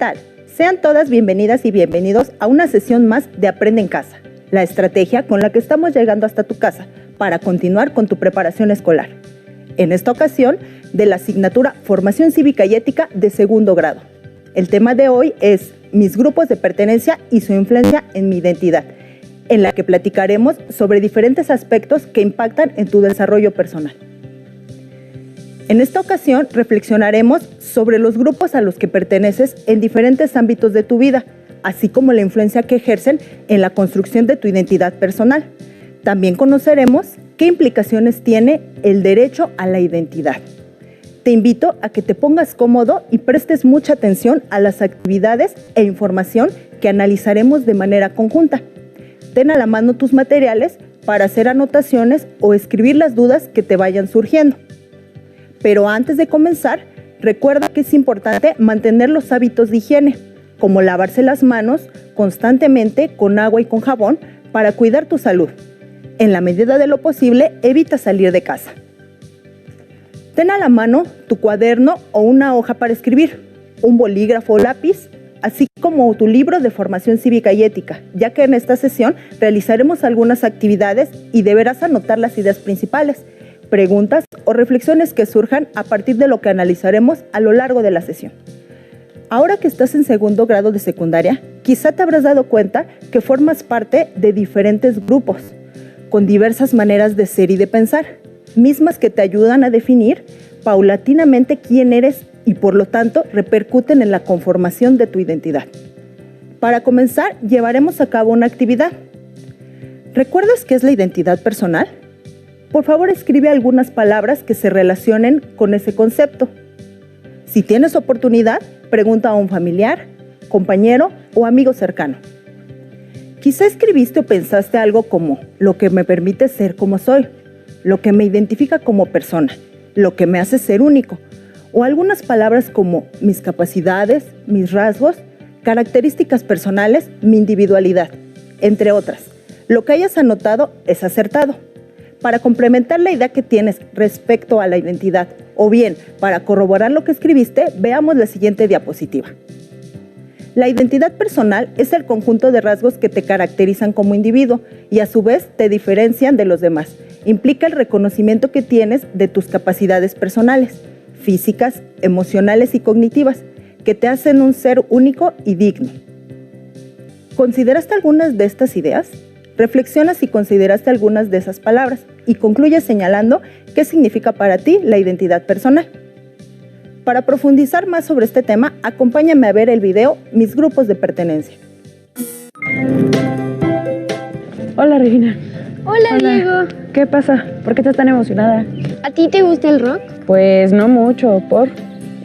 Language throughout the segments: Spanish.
tal? Sean todas bienvenidas y bienvenidos a una sesión más de Aprende en Casa, la estrategia con la que estamos llegando hasta tu casa para continuar con tu preparación escolar. En esta ocasión, de la asignatura Formación Cívica y Ética de segundo grado. El tema de hoy es mis grupos de pertenencia y su influencia en mi identidad, en la que platicaremos sobre diferentes aspectos que impactan en tu desarrollo personal. En esta ocasión reflexionaremos sobre los grupos a los que perteneces en diferentes ámbitos de tu vida, así como la influencia que ejercen en la construcción de tu identidad personal. También conoceremos qué implicaciones tiene el derecho a la identidad. Te invito a que te pongas cómodo y prestes mucha atención a las actividades e información que analizaremos de manera conjunta. Ten a la mano tus materiales para hacer anotaciones o escribir las dudas que te vayan surgiendo. Pero antes de comenzar, recuerda que es importante mantener los hábitos de higiene, como lavarse las manos constantemente con agua y con jabón para cuidar tu salud. En la medida de lo posible, evita salir de casa. Ten a la mano tu cuaderno o una hoja para escribir, un bolígrafo o lápiz, así como tu libro de formación cívica y ética, ya que en esta sesión realizaremos algunas actividades y deberás anotar las ideas principales, preguntas o reflexiones que surjan a partir de lo que analizaremos a lo largo de la sesión. Ahora que estás en segundo grado de secundaria, quizá te habrás dado cuenta que formas parte de diferentes grupos, con diversas maneras de ser y de pensar, mismas que te ayudan a definir paulatinamente quién eres y por lo tanto repercuten en la conformación de tu identidad. Para comenzar, llevaremos a cabo una actividad. ¿Recuerdas qué es la identidad personal? Por favor, escribe algunas palabras que se relacionen con ese concepto. Si tienes oportunidad, pregunta a un familiar, compañero o amigo cercano. Quizá escribiste o pensaste algo como lo que me permite ser como soy, lo que me identifica como persona, lo que me hace ser único, o algunas palabras como mis capacidades, mis rasgos, características personales, mi individualidad, entre otras. Lo que hayas anotado es acertado. Para complementar la idea que tienes respecto a la identidad, o bien para corroborar lo que escribiste, veamos la siguiente diapositiva. La identidad personal es el conjunto de rasgos que te caracterizan como individuo y a su vez te diferencian de los demás. Implica el reconocimiento que tienes de tus capacidades personales, físicas, emocionales y cognitivas, que te hacen un ser único y digno. ¿Consideraste algunas de estas ideas? Reflexiona si consideraste algunas de esas palabras y concluye señalando qué significa para ti la identidad personal. Para profundizar más sobre este tema, acompáñame a ver el video Mis grupos de pertenencia. Hola, Regina. Hola, Diego. ¿Qué pasa? ¿Por qué estás tan emocionada? ¿A ti te gusta el rock? Pues no mucho, ¿por?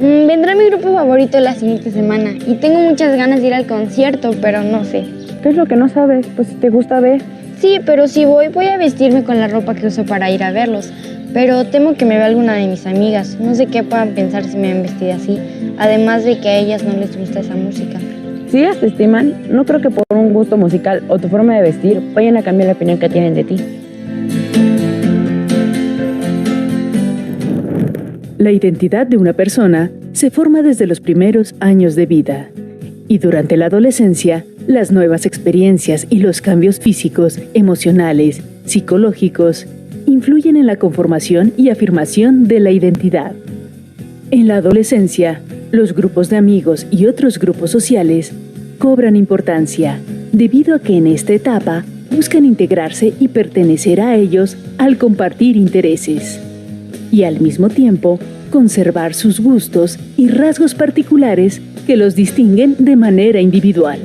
Vendrá mi grupo favorito la siguiente semana y tengo muchas ganas de ir al concierto, pero no sé. ¿Qué es lo que no sabes? Pues si te gusta, ve. Sí, pero si voy a vestirme con la ropa que uso para ir a verlos. Pero temo que me vea alguna de mis amigas. No sé qué puedan pensar si me ven vestida así. Además de que a ellas no les gusta esa música. Si ellas te estiman, no creo que por un gusto musical o tu forma de vestir vayan a cambiar la opinión que tienen de ti. La identidad de una persona se forma desde los primeros años de vida. Y durante la adolescencia, las nuevas experiencias y los cambios físicos, emocionales, psicológicos, influyen en la conformación y afirmación de la identidad. En la adolescencia, los grupos de amigos y otros grupos sociales cobran importancia, debido a que en esta etapa buscan integrarse y pertenecer a ellos al compartir intereses. Y al mismo tiempo, conservar sus gustos y rasgos particulares que los distinguen de manera individual.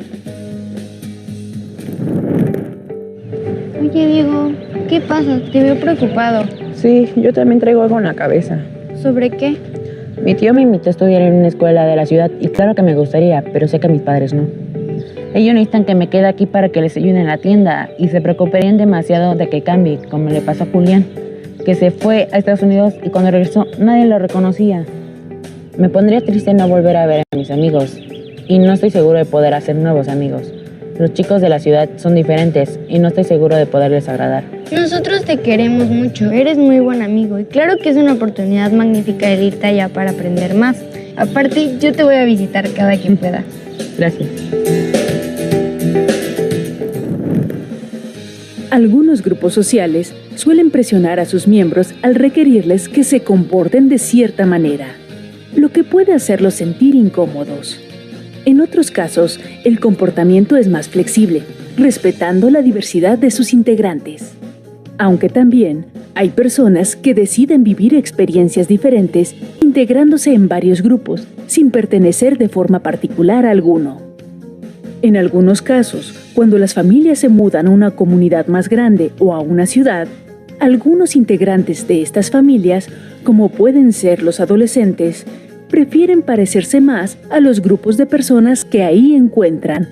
Oye, Diego, ¿qué pasa? Te veo preocupado. Sí, yo también traigo algo en la cabeza. ¿Sobre qué? Mi tío me invitó a estudiar en una escuela de la ciudad y claro que me gustaría, pero sé que mis padres no. Ellos necesitan que me quede aquí para que les ayude en la tienda y se preocuparían demasiado de que cambie, como le pasó a Julián, que se fue a Estados Unidos y cuando regresó nadie lo reconocía. Me pondría triste no volver a ver a mis amigos y no estoy seguro de poder hacer nuevos amigos. Los chicos de la ciudad son diferentes y no estoy seguro de poderles agradar. Nosotros te queremos mucho, eres muy buen amigo y claro que es una oportunidad magnífica el irte allá para aprender más. Aparte, yo te voy a visitar cada que pueda. Gracias. Algunos grupos sociales suelen presionar a sus miembros al requerirles que se comporten de cierta manera, lo que puede hacerlos sentir incómodos. En otros casos, el comportamiento es más flexible, respetando la diversidad de sus integrantes. Aunque también hay personas que deciden vivir experiencias diferentes integrándose en varios grupos sin pertenecer de forma particular a alguno. En algunos casos, cuando las familias se mudan a una comunidad más grande o a una ciudad, algunos integrantes de estas familias, como pueden ser los adolescentes, prefieren parecerse más a los grupos de personas que ahí encuentran.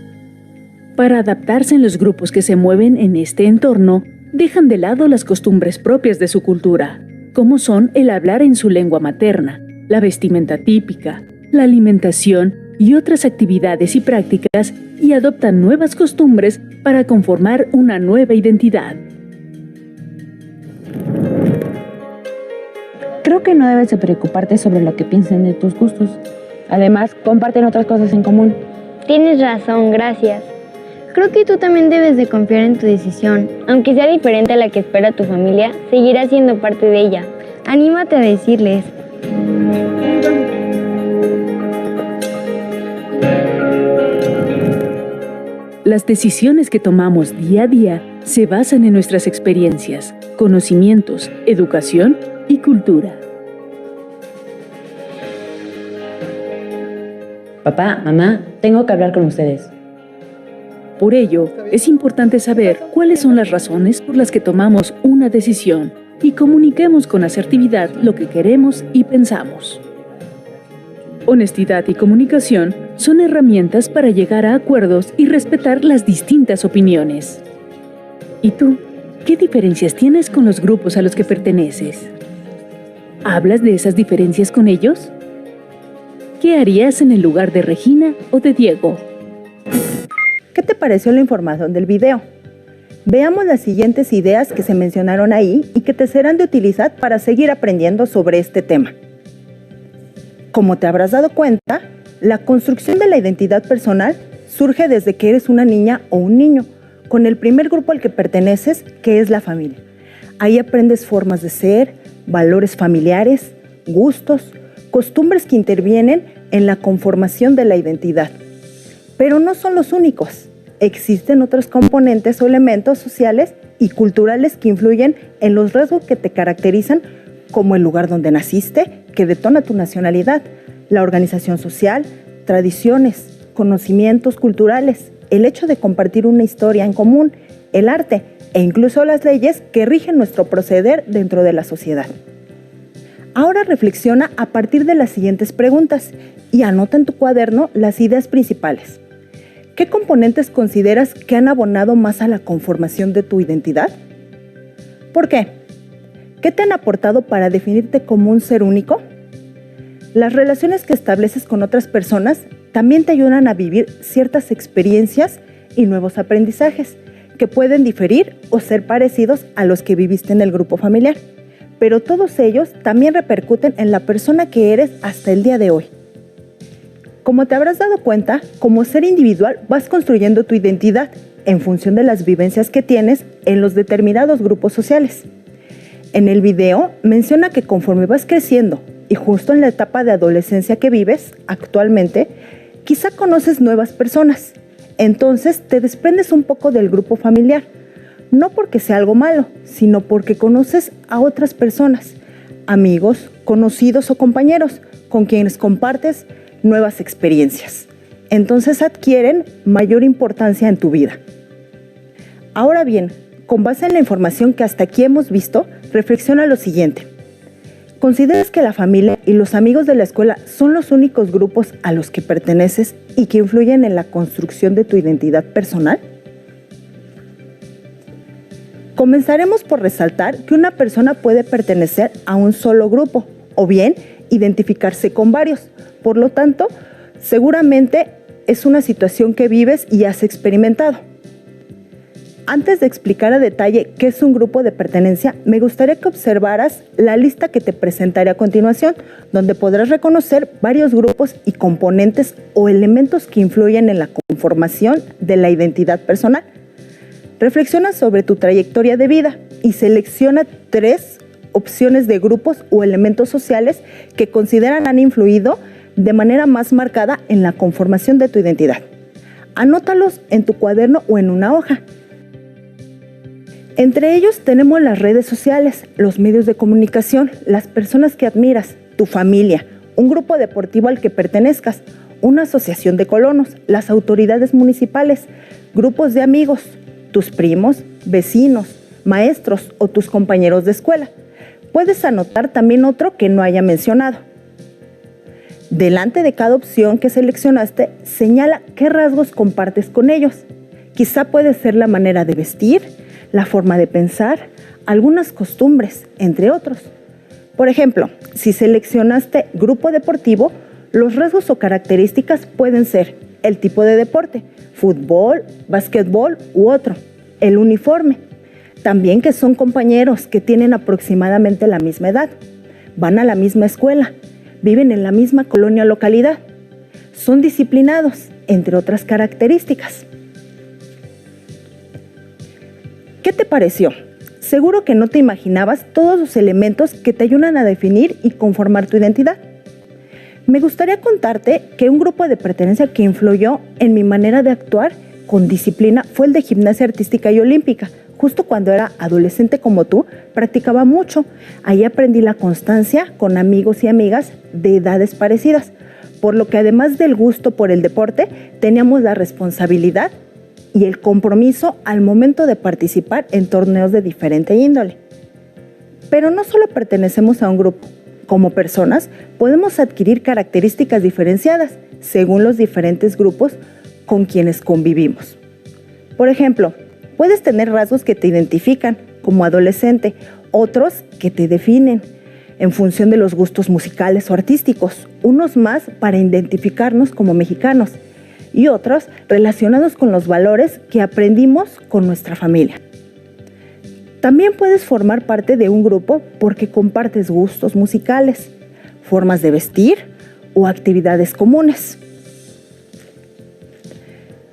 Para adaptarse en los grupos que se mueven en este entorno, dejan de lado las costumbres propias de su cultura, como son el hablar en su lengua materna, la vestimenta típica, la alimentación y otras actividades y prácticas, y adoptan nuevas costumbres para conformar una nueva identidad. Creo que no debes de preocuparte sobre lo que piensen de tus gustos. Además, comparten otras cosas en común. Tienes razón, gracias. Creo que tú también debes de confiar en tu decisión. Aunque sea diferente a la que espera tu familia, seguirás siendo parte de ella. Anímate a decirles. Las decisiones que tomamos día a día se basan en nuestras experiencias, conocimientos, educación y cultura. Papá, mamá, tengo que hablar con ustedes. Por ello, es importante saber cuáles son las razones por las que tomamos una decisión y comuniquemos con asertividad lo que queremos y pensamos. Honestidad y comunicación son herramientas para llegar a acuerdos y respetar las distintas opiniones. ¿Y tú? ¿Qué diferencias tienes con los grupos a los que perteneces? ¿Hablas de esas diferencias con ellos? ¿Qué harías en el lugar de Regina o de Diego? ¿Qué te pareció la información del video? Veamos las siguientes ideas que se mencionaron ahí y que te serán de utilidad para seguir aprendiendo sobre este tema. Como te habrás dado cuenta, la construcción de la identidad personal surge desde que eres una niña o un niño, con el primer grupo al que perteneces, que es la familia. Ahí aprendes formas de ser, valores familiares, gustos, costumbres que intervienen en la conformación de la identidad. Pero no son los únicos. Existen otros componentes o elementos sociales y culturales que influyen en los rasgos que te caracterizan, como el lugar donde naciste, que detona tu nacionalidad, la organización social, tradiciones, conocimientos culturales, el hecho de compartir una historia en común, el arte e incluso las leyes que rigen nuestro proceder dentro de la sociedad. Ahora reflexiona a partir de las siguientes preguntas y anota en tu cuaderno las ideas principales. ¿Qué componentes consideras que han abonado más a la conformación de tu identidad? ¿Por qué? ¿Qué te han aportado para definirte como un ser único? Las relaciones que estableces con otras personas también te ayudan a vivir ciertas experiencias y nuevos aprendizajes que pueden diferir o ser parecidos a los que viviste en el grupo familiar, pero todos ellos también repercuten en la persona que eres hasta el día de hoy. Como te habrás dado cuenta, como ser individual vas construyendo tu identidad en función de las vivencias que tienes en los determinados grupos sociales. En el video menciona que conforme vas creciendo y justo en la etapa de adolescencia que vives actualmente, quizá conoces nuevas personas. Entonces te desprendes un poco del grupo familiar, no porque sea algo malo, sino porque conoces a otras personas, amigos, conocidos o compañeros con quienes compartes nuevas experiencias. Entonces adquieren mayor importancia en tu vida. Ahora bien, con base en la información que hasta aquí hemos visto, reflexiona lo siguiente. ¿Consideras que la familia y los amigos de la escuela son los únicos grupos a los que perteneces y que influyen en la construcción de tu identidad personal? Comenzaremos por resaltar que una persona puede pertenecer a un solo grupo o bien identificarse con varios. Por lo tanto, seguramente es una situación que vives y has experimentado. Antes de explicar a detalle qué es un grupo de pertenencia, me gustaría que observaras la lista que te presentaré a continuación, donde podrás reconocer varios grupos y componentes o elementos que influyen en la conformación de la identidad personal. Reflexiona sobre tu trayectoria de vida y selecciona 3 opciones de grupos o elementos sociales que consideran han influido de manera más marcada en la conformación de tu identidad. Anótalos en tu cuaderno o en una hoja. Entre ellos tenemos las redes sociales, los medios de comunicación, las personas que admiras, tu familia, un grupo deportivo al que pertenezcas, una asociación de colonos, las autoridades municipales, grupos de amigos, tus primos, vecinos, maestros o tus compañeros de escuela. Puedes anotar también otro que no haya mencionado. Delante de cada opción que seleccionaste, señala qué rasgos compartes con ellos. Quizá puede ser la manera de vestir, la forma de pensar, algunas costumbres, entre otros. Por ejemplo, si seleccionaste grupo deportivo, los rasgos o características pueden ser el tipo de deporte, fútbol, básquetbol u otro, el uniforme. También que son compañeros que tienen aproximadamente la misma edad, van a la misma escuela, viven en la misma colonia o localidad, son disciplinados, entre otras características. ¿Qué te pareció? Seguro que no te imaginabas todos los elementos que te ayudan a definir y conformar tu identidad. Me gustaría contarte que un grupo de pertenencia que influyó en mi manera de actuar con disciplina fue el de gimnasia artística y olímpica. Justo cuando era adolescente como tú, practicaba mucho. Ahí aprendí la constancia con amigos y amigas de edades parecidas, por lo que además del gusto por el deporte, teníamos la responsabilidad y el compromiso al momento de participar en torneos de diferente índole. Pero no solo pertenecemos a un grupo. Como personas, podemos adquirir características diferenciadas según los diferentes grupos con quienes convivimos. Por ejemplo, puedes tener rasgos que te identifican como adolescente, otros que te definen en función de los gustos musicales o artísticos, unos más para identificarnos como mexicanos y otros relacionados con los valores que aprendimos con nuestra familia. También puedes formar parte de un grupo porque compartes gustos musicales, formas de vestir o actividades comunes.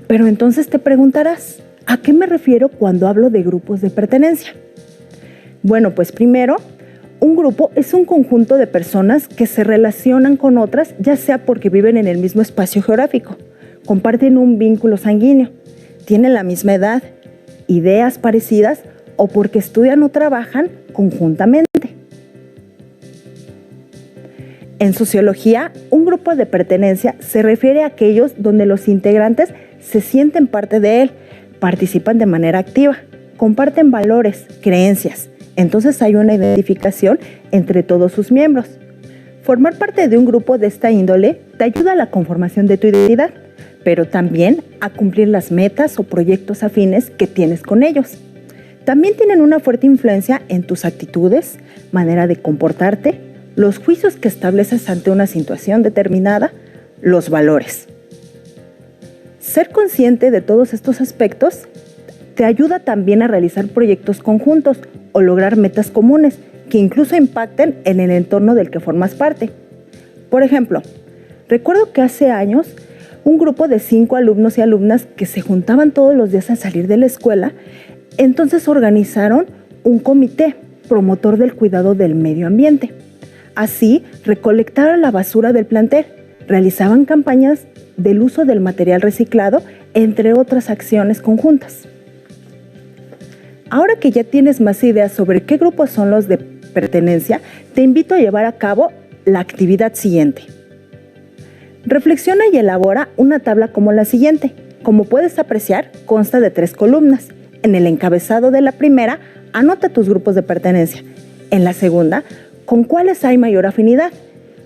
Pero entonces te preguntarás, ¿a qué me refiero cuando hablo de grupos de pertenencia? Bueno, pues primero, un grupo es un conjunto de personas que se relacionan con otras, ya sea porque viven en el mismo espacio geográfico, comparten un vínculo sanguíneo, tienen la misma edad, ideas parecidas o porque estudian o trabajan conjuntamente. En sociología, un grupo de pertenencia se refiere a aquellos donde los integrantes se sienten parte de él, participan de manera activa, comparten valores, creencias. Entonces hay una identificación entre todos sus miembros. Formar parte de un grupo de esta índole te ayuda a la conformación de tu identidad, pero también a cumplir las metas o proyectos afines que tienes con ellos. También tienen una fuerte influencia en tus actitudes, manera de comportarte, los juicios que estableces ante una situación determinada, los valores. Ser consciente de todos estos aspectos te ayuda también a realizar proyectos conjuntos o lograr metas comunes que incluso impacten en el entorno del que formas parte. Por ejemplo, recuerdo que hace años un grupo de 5 alumnos y alumnas que se juntaban todos los días a salir de la escuela, entonces organizaron un comité promotor del cuidado del medio ambiente. Así, recolectaron la basura del plantel, realizaban campañas del uso del material reciclado, entre otras acciones conjuntas. Ahora que ya tienes más ideas sobre qué grupos son los de pertenencia, te invito a llevar a cabo la actividad siguiente. Reflexiona y elabora una tabla como la siguiente. Como puedes apreciar, consta de 3 columnas. En el encabezado de la primera, anota tus grupos de pertenencia. En la segunda, con cuáles hay mayor afinidad.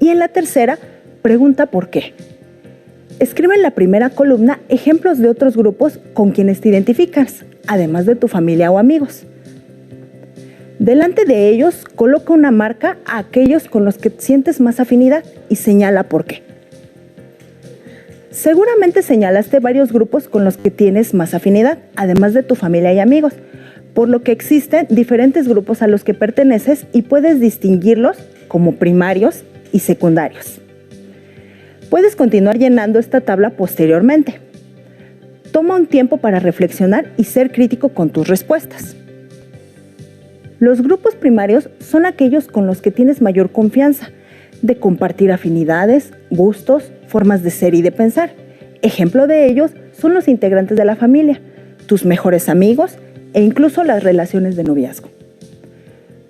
Y en la tercera, pregunta por qué. Escribe en la primera columna ejemplos de otros grupos con quienes te identificas, además de tu familia o amigos. Delante de ellos, coloca una marca a aquellos con los que sientes más afinidad y señala por qué. Seguramente señalaste varios grupos con los que tienes más afinidad, además de tu familia y amigos, por lo que existen diferentes grupos a los que perteneces y puedes distinguirlos como primarios y secundarios. Puedes continuar llenando esta tabla posteriormente. Toma un tiempo para reflexionar y ser crítico con tus respuestas. Los grupos primarios son aquellos con los que tienes mayor confianza, de compartir afinidades, gustos, formas de ser y de pensar. Ejemplo de ellos son los integrantes de la familia, tus mejores amigos e incluso las relaciones de noviazgo.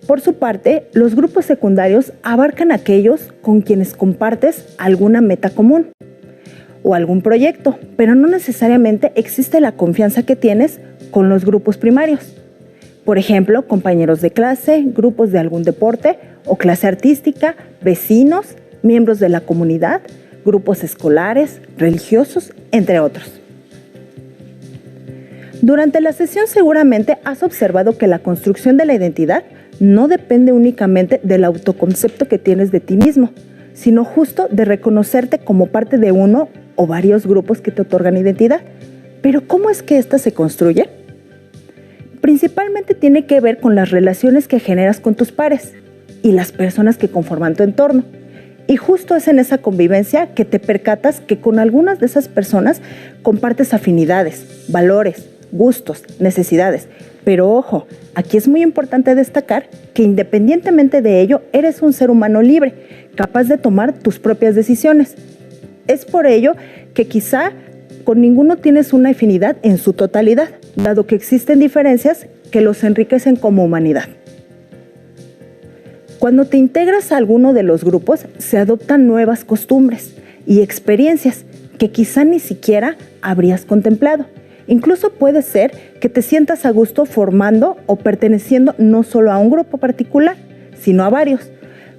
Por su parte, los grupos secundarios abarcan aquellos con quienes compartes alguna meta común o algún proyecto, pero no necesariamente existe la confianza que tienes con los grupos primarios. Por ejemplo, compañeros de clase, grupos de algún deporte o clase artística, vecinos, miembros de la comunidad, grupos escolares, religiosos, entre otros. Durante la sesión seguramente has observado que la construcción de la identidad no depende únicamente del autoconcepto que tienes de ti mismo, sino justo de reconocerte como parte de uno o varios grupos que te otorgan identidad. Pero ¿cómo es que ésta se construye? Principalmente tiene que ver con las relaciones que generas con tus pares y las personas que conforman tu entorno. Y justo es en esa convivencia que te percatas que con algunas de esas personas compartes afinidades, valores, gustos, necesidades. Pero ojo, aquí es muy importante destacar que independientemente de ello, eres un ser humano libre, capaz de tomar tus propias decisiones. Es por ello que quizá con ninguno tienes una afinidad en su totalidad, dado que existen diferencias que los enriquecen como humanidad. Cuando te integras a alguno de los grupos, se adoptan nuevas costumbres y experiencias que quizá ni siquiera habrías contemplado. Incluso puede ser que te sientas a gusto formando o perteneciendo no solo a un grupo particular, sino a varios,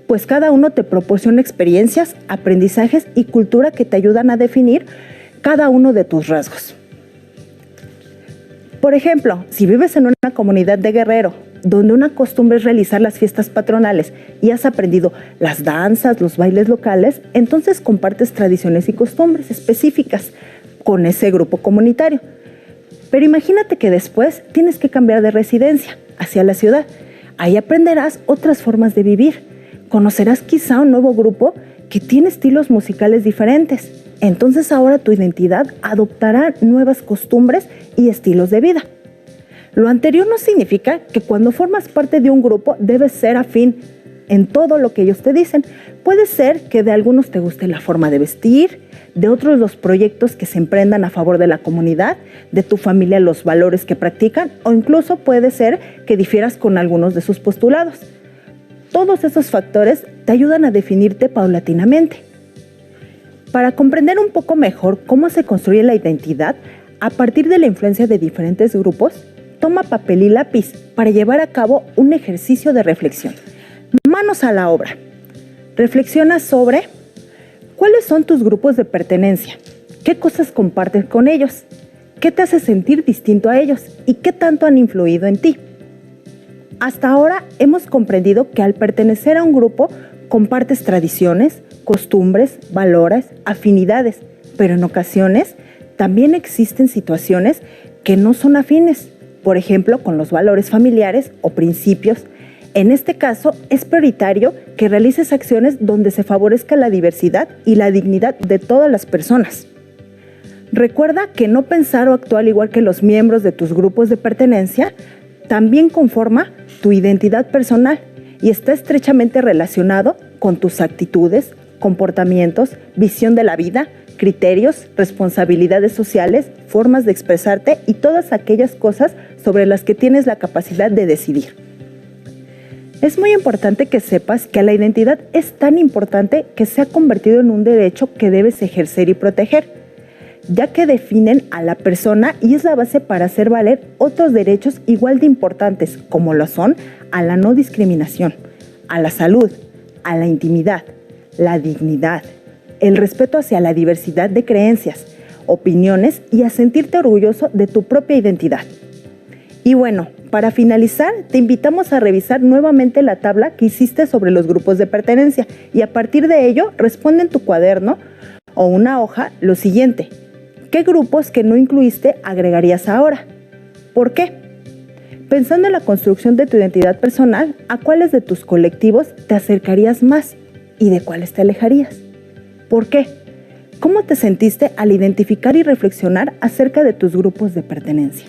pues cada uno te proporciona experiencias, aprendizajes y cultura que te ayudan a definir cada uno de tus rasgos. Por ejemplo, si vives en una comunidad de Guerrero, donde una costumbre es realizar las fiestas patronales y has aprendido las danzas, los bailes locales, entonces compartes tradiciones y costumbres específicas con ese grupo comunitario. Pero imagínate que después tienes que cambiar de residencia hacia la ciudad. Ahí aprenderás otras formas de vivir. Conocerás quizá un nuevo grupo que tiene estilos musicales diferentes. Entonces ahora tu identidad adoptará nuevas costumbres y estilos de vida. Lo anterior no significa que cuando formas parte de un grupo debes ser afín en todo lo que ellos te dicen. Puede ser que de algunos te guste la forma de vestir, de otros los proyectos que se emprendan a favor de la comunidad, de tu familia los valores que practican, o incluso puede ser que difieras con algunos de sus postulados. Todos esos factores te ayudan a definirte paulatinamente. Para comprender un poco mejor cómo se construye la identidad a partir de la influencia de diferentes grupos, toma papel y lápiz para llevar a cabo un ejercicio de reflexión. Manos a la obra. Reflexiona sobre cuáles son tus grupos de pertenencia, qué cosas compartes con ellos, qué te hace sentir distinto a ellos y qué tanto han influido en ti. Hasta ahora hemos comprendido que al pertenecer a un grupo compartes tradiciones, costumbres, valores, afinidades, pero en ocasiones también existen situaciones que no son afines, por ejemplo, con los valores familiares o principios. En este caso, es prioritario que realices acciones donde se favorezca la diversidad y la dignidad de todas las personas. Recuerda que no pensar o actuar igual que los miembros de tus grupos de pertenencia también conforma tu identidad personal y está estrechamente relacionado con tus actitudes, comportamientos, visión de la vida, criterios, responsabilidades sociales, formas de expresarte y todas aquellas cosas sobre las que tienes la capacidad de decidir. Es muy importante que sepas que la identidad es tan importante que se ha convertido en un derecho que debes ejercer y proteger, ya que definen a la persona y es la base para hacer valer otros derechos igual de importantes, como lo son a la no discriminación, a la salud, a la intimidad, la dignidad, el respeto hacia la diversidad de creencias, opiniones y a sentirte orgulloso de tu propia identidad. Y bueno, para finalizar, te invitamos a revisar nuevamente la tabla que hiciste sobre los grupos de pertenencia y a partir de ello responde en tu cuaderno o una hoja lo siguiente: ¿qué grupos que no incluiste agregarías ahora? ¿Por qué? Pensando en la construcción de tu identidad personal, ¿a cuáles de tus colectivos te acercarías más y de cuáles te alejarías? ¿Por qué? ¿Cómo te sentiste al identificar y reflexionar acerca de tus grupos de pertenencia?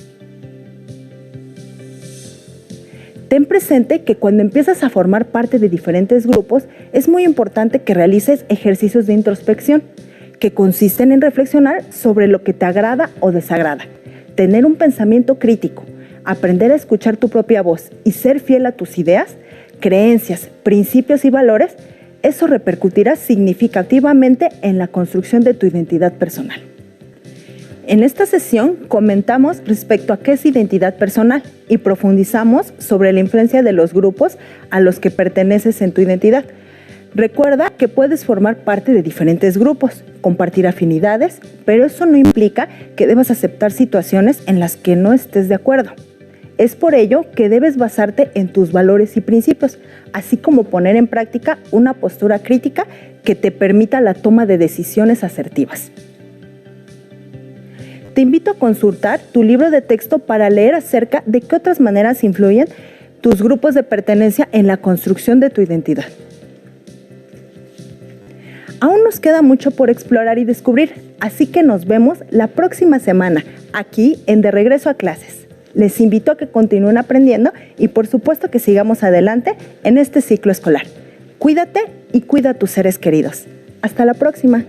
Ten presente que cuando empiezas a formar parte de diferentes grupos, es muy importante que realices ejercicios de introspección, que consisten en reflexionar sobre lo que te agrada o desagrada, tener un pensamiento crítico, aprender a escuchar tu propia voz y ser fiel a tus ideas, creencias, principios y valores. Eso repercutirá significativamente en la construcción de tu identidad personal. En esta sesión comentamos respecto a qué es identidad personal y profundizamos sobre la influencia de los grupos a los que perteneces en tu identidad. Recuerda que puedes formar parte de diferentes grupos, compartir afinidades, pero eso no implica que debas aceptar situaciones en las que no estés de acuerdo. Es por ello que debes basarte en tus valores y principios, así como poner en práctica una postura crítica que te permita la toma de decisiones asertivas. Te invito a consultar tu libro de texto para leer acerca de qué otras maneras influyen tus grupos de pertenencia en la construcción de tu identidad. Aún nos queda mucho por explorar y descubrir, así que nos vemos la próxima semana, aquí en De Regreso a Clases. Les invito a que continúen aprendiendo y por supuesto que sigamos adelante en este ciclo escolar. Cuídate y cuida a tus seres queridos. Hasta la próxima.